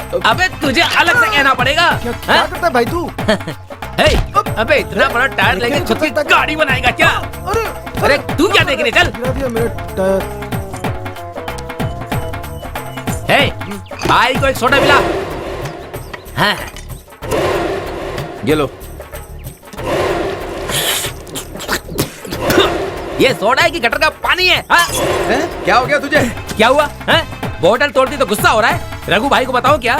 अबे तुझे अलग से कहना पड़ेगा। क्या करता है भाई तू? अबे इतना बड़ा टायर लेके खुद की गाड़ी बनाएगा क्या? अरे तू क्या देखने, चल। गिरा दिया मेरा टायर। भाई को एक सोडा मिला। हाँ। ये लो। ये सोडा है कि गटर का पानी है? हाँ? क्या हो गया तुझे? क्या हुआ? बोतल तोड़ती तो गुस्सा हो रहा है? रघु भाई को बताओ क्या?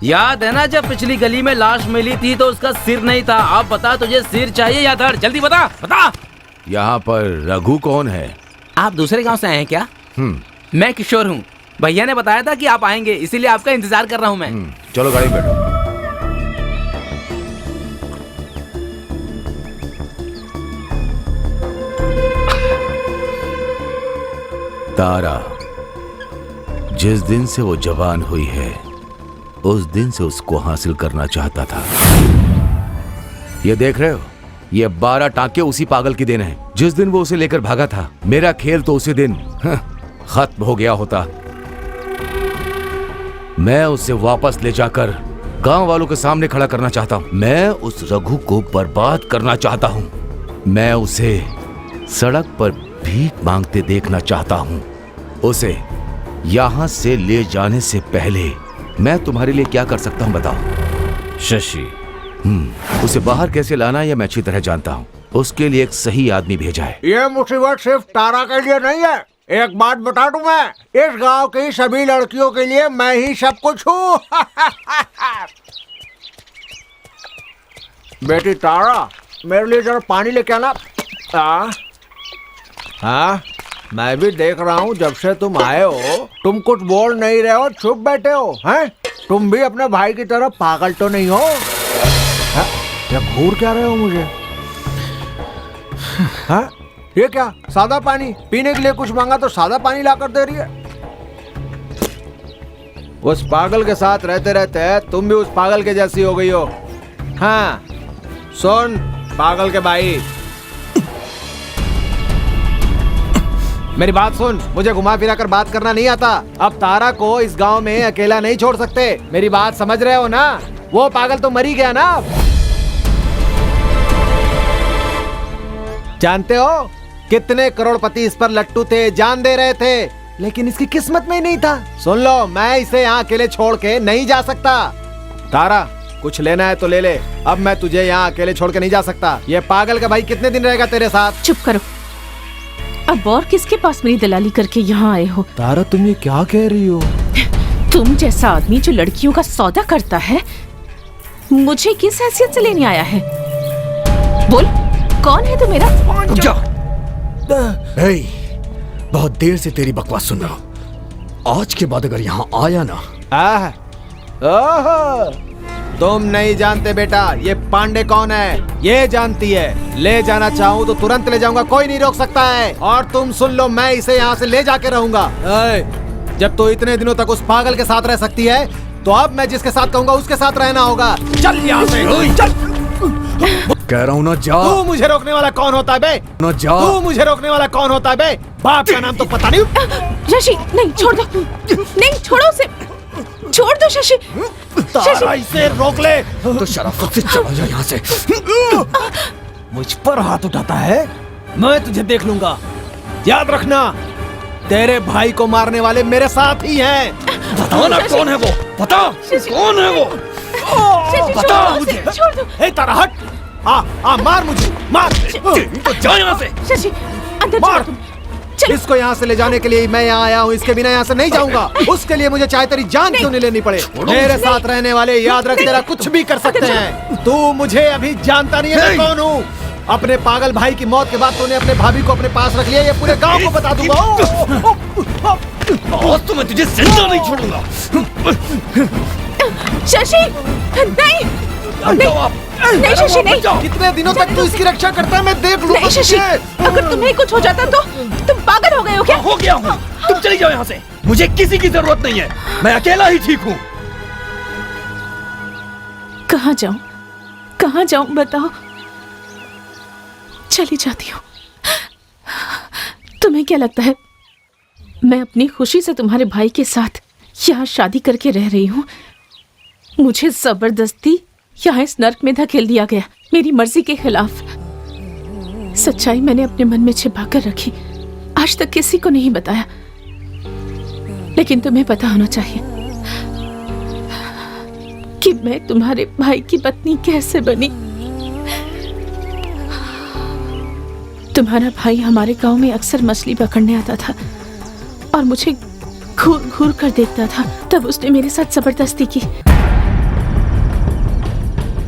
याद है ना जब पिछली गली में लाश मिली थी तो उसका सिर नहीं था। अब बता तुझे सिर चाहिए या धड़? जल्दी बता बता। यहाँ पर रघु कौन है? आप दूसरे गांव से आए हैं क्या? मैं किशोर हूँ। भैया ने बताया था कि आप आएंगे, इसीलिए आपका इंतजार कर रहा हूँ मैं। चलो गाड़ी में बैठो। तारा जिस दिन से वो जवान हुई है उस दिन से उसको हासिल करना चाहता था। ये देख रहे हो, ये 12 टांके उसी पागल की देन है। जिस दिन वो उसे लेकर भागा था, मेरा खेल तो उसी दिन खत्म हो गया होता। मैं उसे वापस ले जाकर गांव वालों के सामने खड़ा करना चाहता हूं। मैं उस रघु को बर्बाद करना चाहता हूं। मैं उसे सड़क पर भीख मांगते देखना चाहता हूं। उसे यहां से ले जाने से पहले मैं तुम्हारे लिए क्या कर सकता हूं बताओ? शशि, उसे बाहर कैसे लाना है यह मैं अच्छी तरह जानता हूं। उसके लिए एक सही आदमी भेजा है। ये मुसीबत सिर्फ तारा के लिए नहीं है। एक बात बता दूं, मैं इस गांव की सभी लड़कियों के लिए मैं ही सब कुछ हूँ। बेटी तारा, मेरे लिए जरा पानी लेके आना। हाँ, मैं भी देख रहा हूँ जब से तुम आए हो तुम कुछ बोल नहीं रहे हो, चुप बैठे हो। हैं? तुम भी अपने भाई की तरह पागल तो नहीं हो? या घूर क्या रहे हो मुझे? हाँ? ये क्या सादा पानी? पीने के लिए कुछ मांगा तो सादा पानी लाकर दे रही है। उस पागल के साथ रहते रहते तुम भी उस पागल के जैसी हो गई हो। हाँ सुन पागल के भाई, मेरी बात सुन। मुझे घुमा फिरा कर बात करना नहीं आता। अब तारा को इस गांव में अकेला नहीं छोड़ सकते। मेरी बात समझ रहे हो ना? वो पागल तो मर ही गया ना। जानते हो कितने करोड़पति इस पर लट्टू थे, जान दे रहे थे, लेकिन इसकी किस्मत में ही नहीं था। सुन लो, मैं इसे यहाँ अकेले छोड़ के नहीं जा सकता। तारा, कुछ लेना है तो ले ले। अब मैं तुझे यहाँ अकेले छोड़ के नहीं जा सकता। ये पागल का भाई कितने दिन रहेगा तेरे साथ? चुप करो। अब और किसके पास मेरी दलाली करके यहाँ आए हो? तारा, तुम ये क्या कह रही हो? तुम जैसा आदमी जो लड़कियों का सौदा करता है मुझे किस हैसियत से लेने आया है? बोल, कौन है तू मेरा? बहुत देर से तेरी बकवास सुन रहा हूँ। आज के बाद अगर यहाँ आया ना। तुम नहीं जानते बेटा, ये पांडे कौन है? ये जानती है। ले जाना चाहूँ तो तुरंत ले जाऊंगा, कोई नहीं रोक सकता है। और तुम सुन लो, मैं इसे यहाँ से ले जाके रहूंगा। जब तो इतने दिनों तक उस पागल के साथ रह सकती है, तो अब मैं जिसके साथ कहूंगा उसके साथ रहना होगा। चल यहाँ से, चल। कह रहा हूँ ना जा। तू मुझे रोकने वाला कौन होता है बे? ना जा। तू मुझे रोकने वाला कौन होता है बे? बाप का नाम तो पता नहीं। शशि, नहीं, छोड़ दो। नहीं, छोड़ो उसे। छोड़ दो शशि। तारा, इसे रोक ले। तो शराफत से चला जा यहाँ से। मुझ पर हाथ उठाता है, मैं तुझे देख लूंगा। याद रखना, तेरे भाई को मारने वाले मेरे साथ ही हैं। बताओ ना कौन है वो? बताओ कौन है वो? बताओ मुझे। हे तारा, हट। मार मुझे, मार। तो जा यहाँ से। शशि, अंदर मार। चलो तुम। इसको यहाँ से ले जाने के लिए मैं यहाँ आया हूँ। इसके बिना यहाँ से नहीं जाऊंगा। उसके लिए मुझे चाहे तेरी जान क्यों नहीं लेनी पड़े। मेरे साथ रहने वाले याद रख, तेरा कुछ भी कर सकते हैं। तू मुझे अभी जानता नहीं है मैं कौन हूँ। अपने पागल भाई की मौत के बाद तूने अपने भाभी को अपने पास रख लिया। ये पूरे गांव को बता दूंगा। आज तो मैं तुझे जिंदा नहीं छोड़ूंगा। शशि, नहीं, नहीं शशि, नहीं। कितने दिनों तक तू इसकी रक्षा करता है, मैं देख लूंगा। नहीं शशि, अगर तुम्हें कुछ हो जाता तो तुम पागल हो गए हो क्या? हो गया हूँ। तुम चली जाओ यहाँ से। मुझे किसी की जरूरत नहीं है, मैं अकेला ही ठीक हूँ। कहाँ जाऊं, कहाँ जाऊं बताओ? चली जाती हूँ। तुम्हें क्या लगता है मैं अपनी खुशी से तुम्हारे भाई के साथ यहाँ शादी करके रह रही हूँ? मुझे जबरदस्ती यहाँ इस नर्क में धकेल दिया गया, मेरी मर्जी के खिलाफ। सच्चाई मैंने अपने मन में छिपा कर रखी, आज तक किसी को नहीं बताया, लेकिन तुम्हें पता होना चाहिए कि मैं तुम्हारे भाई की पत्नी कैसे बनी। तुम्हारा भाई हमारे गांव में अक्सर मछली पकड़ने आता था और मुझे घूर घूर कर देखता था, तब उसने मेरे साथ जबरदस्ती की।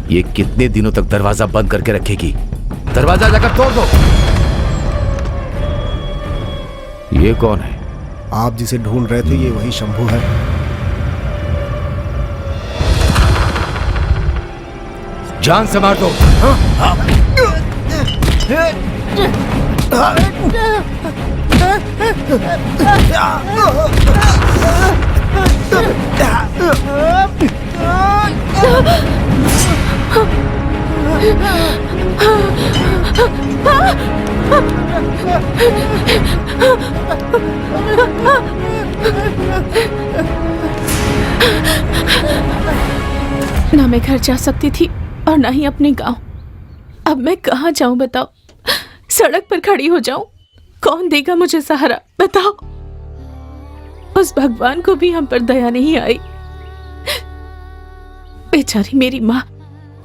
ये कितने दिनों तक दरवाजा बंद करके रखेगी? दरवाजा जाकर तोड़ दो। ये कौन है? आप जिसे ढूंढ रहे थे ये वही शंभू है। जान से मार दो। ना मैं घर जा सकती थी और ना ही अपने गांव। अब मैं कहाँ जाऊं बताओ? सड़क पर खड़ी हो जाऊं? कौन देगा मुझे सहारा बताओ? उस भगवान को भी हम पर दया नहीं आई। बेचारी मेरी माँ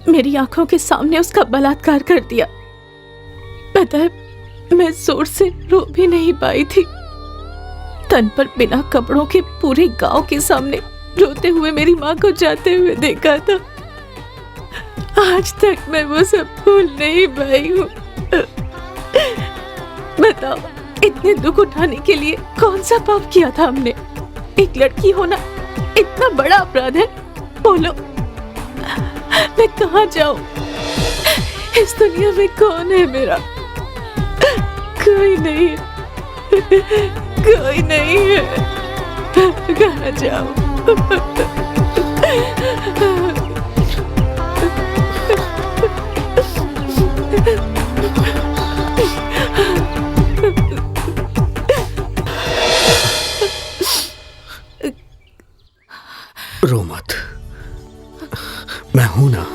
मेरी आंखों के सामने उसका बलात्कार कर दिया। पता है, मैं जोर से रो भी नहीं पाई थी। तन पर बिना कपड़ों के पूरे गांव के सामने रोते हुए मेरी माँ को जाते हुए देखा था। आज तक मैं वो सब भूल नहीं पाई हूँ। बताओ, इतने दुख उठाने के लिए कौन सा पाप किया था हमने? एक लड़की होना इतना बड़ा अपराध है? बोलो, मैं कहाँ जाऊं? इस दुनिया में कौन है मेरा? कोई नहीं है, कोई नहीं है। कहाँ जाऊं? रो मत, मैं हूं ना।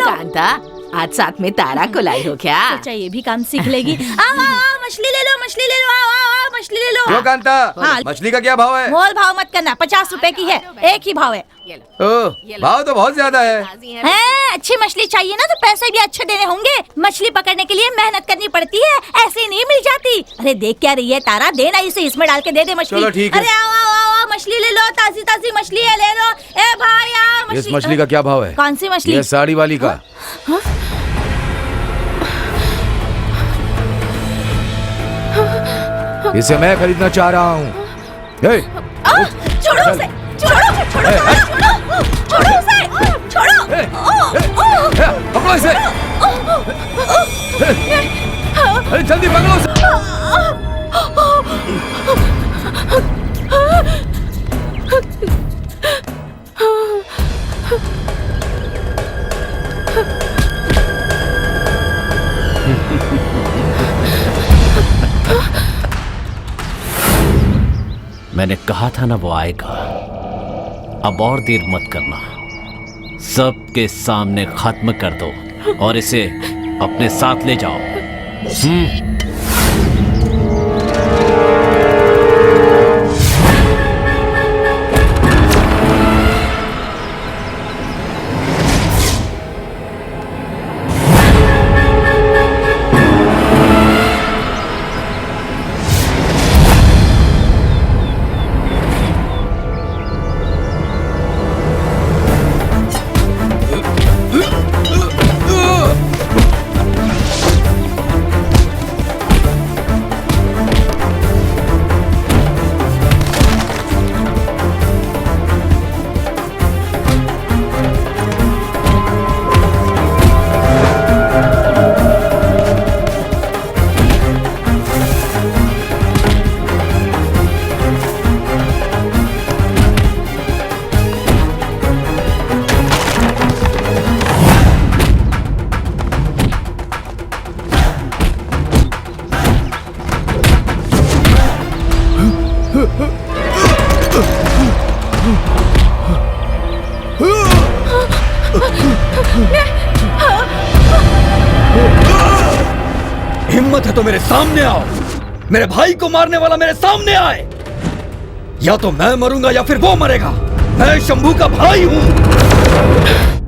कांता, आज साथ में तारा को लाई हो क्या? सोचा ये भी काम सीख लेगी। आओ आओ आओ, मछली ले लो, मछली ले लो, आओ आओ आओ, मछली ले लो। क्यों कांता, मछली का क्या भाव है? मोल भाव मत करना, 50 रुपए की है, एक ही भाव है। ओह, भाव तो बहुत ज्यादा है। अच्छी मछली चाहिए ना तो पैसे भी अच्छे देने होंगे। मछली पकड़ने के लिए मेहनत करनी पड़ती है, ऐसे नहीं मिल जाती। अरे देख क्या रही है तारा, देना इसे, इसमें डाल के दे दे मछली। चलो ठीक है। अरे आओ आओ आओ, मछली ले लो, ताजी ताजी मछली है, ले लो। ए भाई आओ, इस मछली का क्या भाव है? कौन सी मछली? ये साड़ी वाली का। इसे मैं खरीदना चाह रहा हूँ। छोड़ो उसे, छोड़ो छोड़ो छोड़ो छोड़ो उसे, छोड़ो। पकड़ो इसे। अरे जल्दी पकड़ो उसे। मैंने कहा था ना वो आएगा। अब और देर मत करना, सबके सामने खत्म कर दो और इसे अपने साथ ले जाओ। हिम्मत है तो मेरे सामने आओ। मेरे भाई को मारने वाला मेरे सामने आए। या तो मैं मरूंगा या फिर वो मरेगा। मैं शंभू का भाई हूं।